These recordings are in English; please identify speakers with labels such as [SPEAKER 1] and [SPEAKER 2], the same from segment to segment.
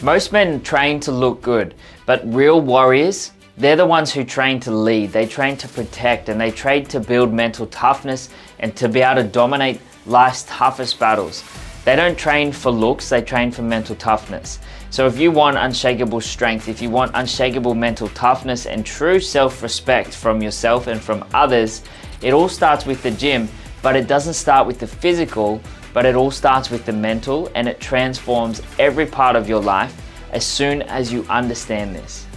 [SPEAKER 1] Most men train to look good, but real warriors, they're the ones who train to lead, they train to protect, and they train to build mental toughness and to be able to dominate life's toughest battles. They don't train for looks, they train for mental toughness. So if you want unshakable strength, if you want unshakable mental toughness and true self-respect from yourself and from others, it all starts with the gym, but it doesn't start with the physical, but it all starts with the mental, and it transforms every part of your life as soon as you understand this.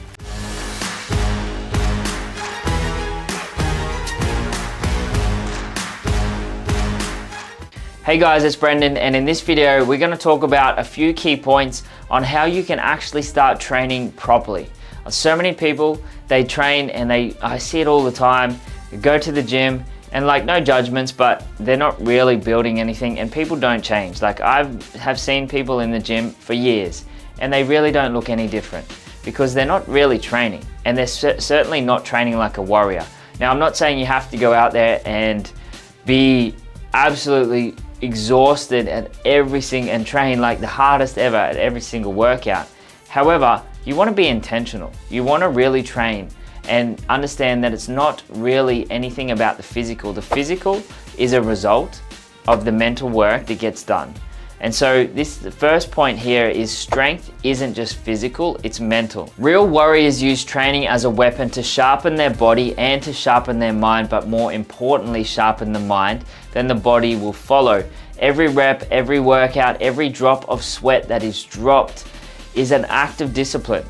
[SPEAKER 1] Hey guys, it's Brendan, and in this video we're going to talk about a few key points on how you can actually start training properly. So many people, they train and I see it all the time, they go to the gym and like, no judgments, but they're not really building anything, and people don't change. Like I have seen people in the gym for years and they really don't look any different because they're not really training, and they're certainly not training like a warrior. Now I'm not saying you have to go out there and be absolutely exhausted at and train like the hardest ever at every single workout. However, you want to be intentional. You want to really train and understand that it's not really anything about the physical. The physical is a result of the mental work that gets done. And so the first point here is strength isn't just physical, it's mental. Real warriors use training as a weapon to sharpen their body and to sharpen their mind, but more importantly, sharpen the mind, then the body will follow. Every rep, every workout, every drop of sweat that is dropped is an act of discipline.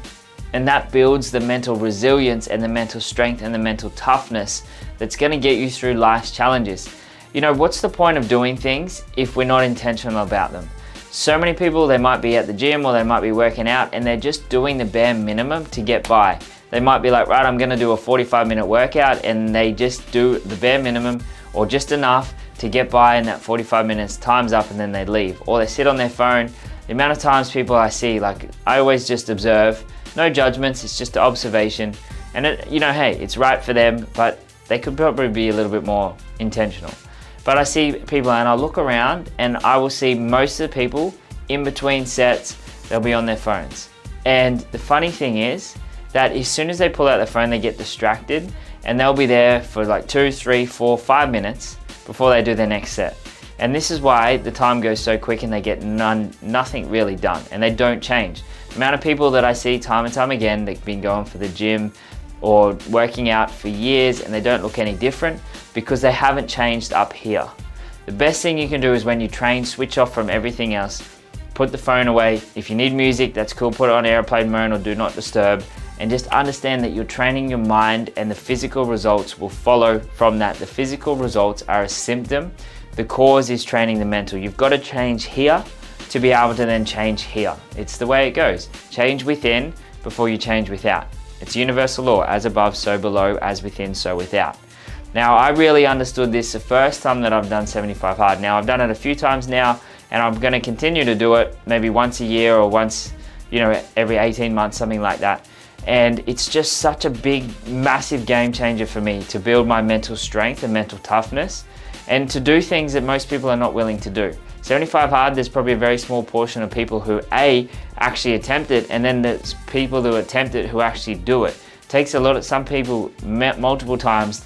[SPEAKER 1] And that builds the mental resilience and the mental strength and the mental toughness that's going to get you through life's challenges. You know, what's the point of doing things if we're not intentional about them? So many people, they might be at the gym or they might be working out and they're just doing the bare minimum to get by. They might be like, right, I'm going to do a 45-minute workout, and they just do the bare minimum or just enough to get by, and that 45 minutes time's up and then they leave. Or they sit on their phone. The amount of times people I see, like I always just observe, no judgments, it's just an observation. And it, you know, hey, it's right for them, but they could probably be a little bit more intentional. But I see people and I look around and I will see most of the people in between sets, they'll be on their phones. And the funny thing is that as soon as they pull out their phone, they get distracted and they'll be there for like 2, 3, 4, 5 minutes before they do their next set. And this is why the time goes so quick and they get nothing really done, and they don't change. The amount of people that I see time and time again, they've been going for the gym or working out for years and they don't look any different because they haven't changed up here. The best thing you can do is when you train, switch off from everything else, put the phone away. If you need music, that's cool, put it on airplane mode or do not disturb, and just understand that you're training your mind and the physical results will follow from that. The physical results are a symptom. The cause is training the mental. You've got to change here to be able to then change here. It's the way it goes. Change within before you change without. It's universal law, as above, so below, as within, so without. Now, I really understood this the first time that I've done 75 hard. Now, I've done it a few times now, and I'm going to continue to do it maybe once a year or once, you know, every 18 months, something like that. And it's just such a big, massive game changer for me to build my mental strength and mental toughness and to do things that most people are not willing to do. 75 hard, there's probably a very small portion of people who actually attempt it, and then there's people who attempt it who actually do it. It takes a lot of, some people multiple times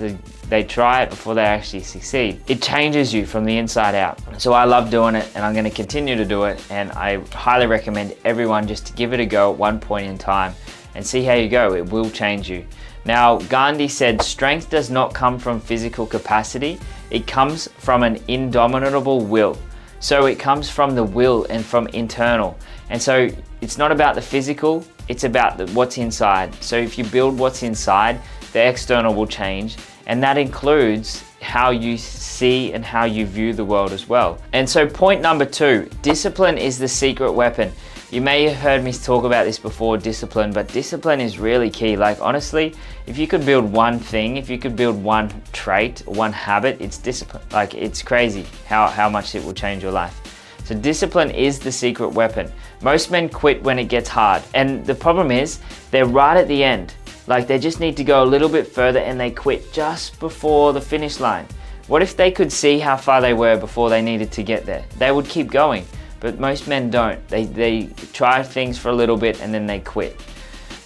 [SPEAKER 1] they try it before they actually succeed. It changes you from the inside out. So I love doing it and I'm going to continue to do it, and I highly recommend everyone just to give it a go at one point in time and see how you go. It will change you. Now, Gandhi said, strength does not come from physical capacity, it comes from an indomitable will. So it comes from the will and from internal. And so it's not about the physical, it's about what's inside. So if you build what's inside, the external will change. And that includes how you see and how you view the world as well. And so point number 2, discipline is the secret weapon. You may have heard me talk about this before, discipline, but discipline is really key. Like honestly, if you could build one thing, if you could build one trait, one habit, it's discipline. Like it's crazy how much it will change your life. So discipline is the secret weapon. Most men quit when it gets hard. And the problem is they're right at the end. Like they just need to go a little bit further and they quit just before the finish line. What if they could see how far they were before they needed to get there? They would keep going. but most men don't. They try things for a little bit and then they quit.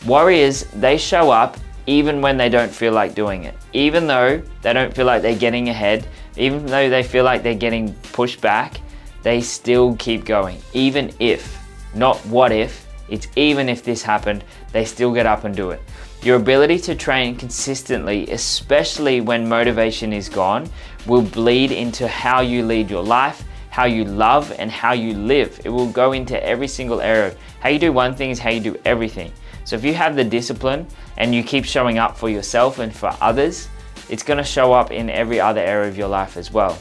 [SPEAKER 1] Warriors, they show up even when they don't feel like doing it. Even though they don't feel like they're getting ahead, even though they feel like they're getting pushed back, they still keep going. Even if, not what if, it's even if this happened, they still get up and do it. Your ability to train consistently, especially when motivation is gone, will bleed into how you lead your life, how you love, and how you live. It will go into every single area. How you do one thing is how you do everything. So if you have the discipline and you keep showing up for yourself and for others, it's gonna show up in every other area of your life as well.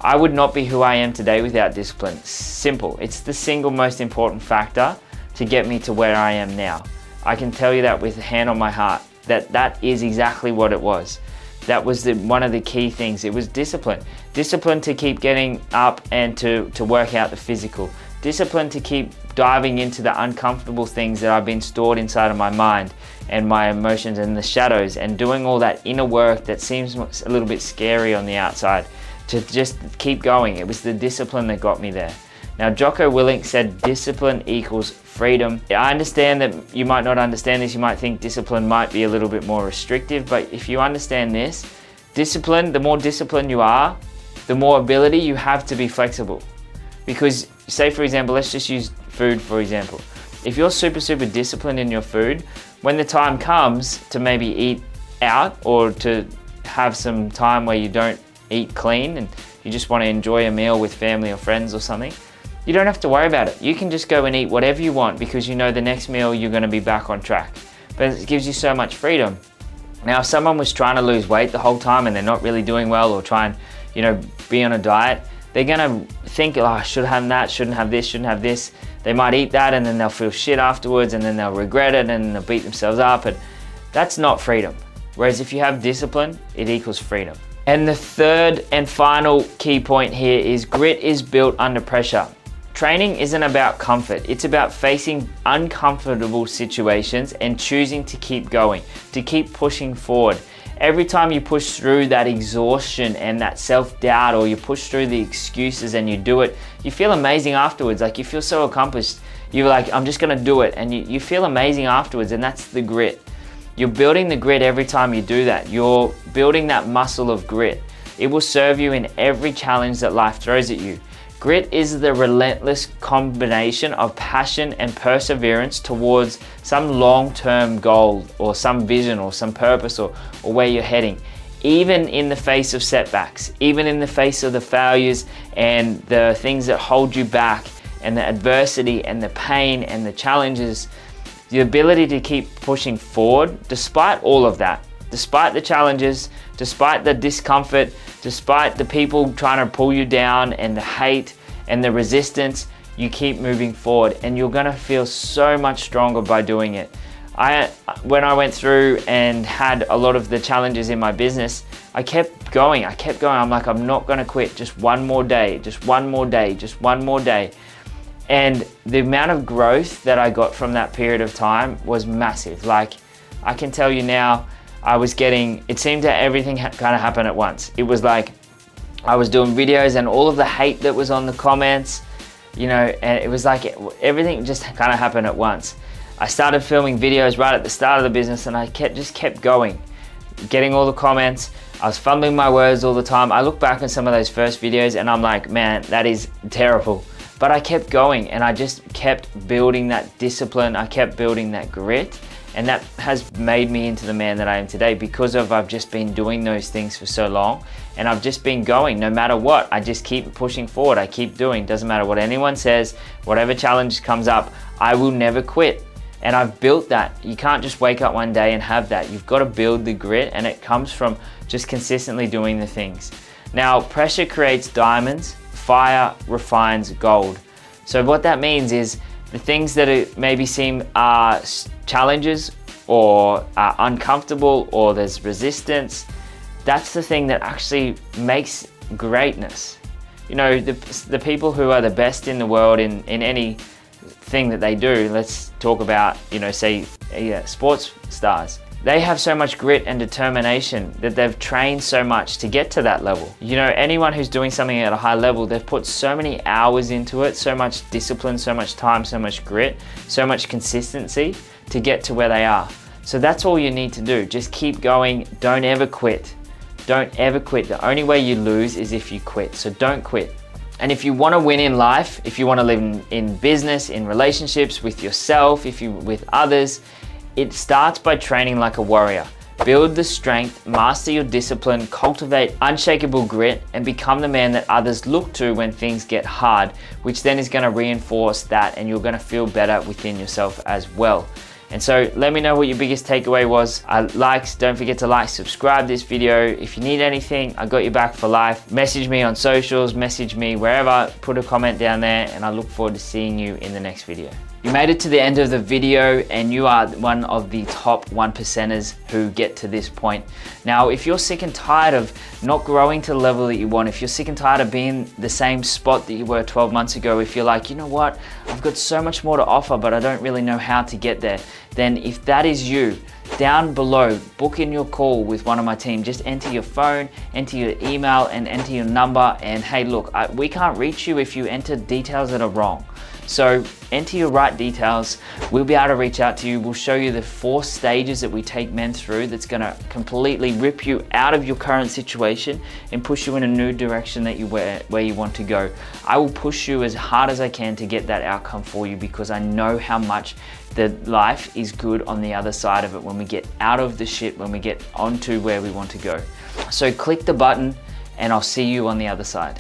[SPEAKER 1] I would not be who I am today without discipline. Simple. It's the single most important factor to get me to where I am now. I can tell you that with a hand on my heart, that is exactly what it was. That was one of the key things. It was discipline. Discipline to keep getting up and to work out the physical. Discipline to keep diving into the uncomfortable things that I've been stored inside of my mind and my emotions and the shadows, and doing all that inner work that seems a little bit scary on the outside, to just keep going. It was the discipline that got me there. Now, Jocko Willink said discipline equals freedom. I understand that you might not understand this. You might think discipline might be a little bit more restrictive, but if you understand this, discipline, the more disciplined you are, the more ability you have to be flexible. Because say, for example, let's just use food for example. If you're super disciplined in your food, when the time comes to maybe eat out or to have some time where you don't eat clean and you just want to enjoy a meal with family or friends or something, you don't have to worry about it. You can just go and eat whatever you want because you know the next meal you're going to be back on track. But it gives you so much freedom. Now, if someone was trying to lose weight the whole time and they're not really doing well, or try and, be on a diet, they're going to think, oh, I should have that, shouldn't have this, shouldn't have this. They might eat that and then they'll feel shit afterwards and then they'll regret it and they'll beat themselves up. And that's not freedom. Whereas if you have discipline, it equals freedom. And the third and final key point here is grit is built under pressure. Training isn't about comfort. It's about facing uncomfortable situations and choosing to keep going, to keep pushing forward. Every time you push through that exhaustion and that self-doubt, or you push through the excuses and you do it, you feel amazing afterwards. Like, you feel so accomplished. You're like, I'm just gonna do it. And you feel amazing afterwards, and that's the grit. You're building the grit every time you do that. You're building that muscle of grit. It will serve you in every challenge that life throws at you. Grit is the relentless combination of passion and perseverance towards some long-term goal or some vision or some purpose or where you're heading. Even in the face of setbacks, even in the face of the failures and the things that hold you back and the adversity and the pain and the challenges, the ability to keep pushing forward despite all of that, despite the challenges, despite the discomfort, despite the people trying to pull you down and the hate and the resistance, you keep moving forward and you're gonna feel so much stronger by doing it. When I went through and had a lot of the challenges in my business, I kept going. I'm like, I'm not gonna quit. Just one more day, just one more day, just one more day. And the amount of growth that I got from that period of time was massive. Like, I can tell you now, it seemed that everything kind of happened at once. It was like I was doing videos and all of the hate that was on the comments, and it was like everything just kind of happened at once. I started filming videos right at the start of the business and I just kept going, getting all the comments. I was fumbling my words all the time. I look back on some of those first videos and I'm like, man, that is terrible. But I kept going and I just kept building that discipline. I kept building that grit. And that has made me into the man that I am today because I've just been doing those things for so long, and I've just been going no matter what. I just keep pushing forward. I keep doing. Doesn't matter what anyone says, whatever challenge comes up, I will never quit. And I've built that. You can't just wake up one day and have that. You've got to build the grit, and it comes from just consistently doing the things. Now, pressure creates diamonds, fire refines gold. So what that means is the things that maybe seem challenges or are uncomfortable or there's resistance, that's the thing that actually makes greatness. The people who are the best in the world in any thing that they do, let's talk about, say sports stars. They have so much grit and determination that they've trained so much to get to that level. You know, anyone who's doing something at a high level, they've put so many hours into it, so much discipline, so much time, so much grit, so much consistency to get to where they are. So that's all you need to do. Just keep going. Don't ever quit. Don't ever quit. The only way you lose is if you quit. So don't quit. And if you want to win in life, if you want to live in business, in relationships, with yourself, with others, it starts by training like a warrior. Build the strength, master your discipline, cultivate unshakable grit, and become the man that others look to when things get hard, which then is going to reinforce that, and you're going to feel better within yourself as well. And so let me know what your biggest takeaway was. Don't forget to like, subscribe this video. If you need anything, I got your back for life. Message me on socials, message me wherever, put a comment down there, and I look forward to seeing you in the next video. You made it to the end of the video and you are one of the top 1%ers who get to this point. Now, if you're sick and tired of not growing to the level that you want, if you're sick and tired of being the same spot that you were 12 months ago, if you're like, you know what, I've got so much more to offer, but I don't really know how to get there, then if that is you, down below, book in your call with one of my team. Just enter your phone, enter your email, and enter your number. And hey, look, we can't reach you if you enter details that are wrong. So enter your right details. We'll be able to reach out to you. We'll show you the 4 stages that we take men through that's gonna completely rip you out of your current situation and push you in a new direction that where you want to go. I will push you as hard as I can to get that outcome for you, because I know how much the life is good on the other side of it when we get out of the shit, when we get onto where we want to go. So click the button and I'll see you on the other side.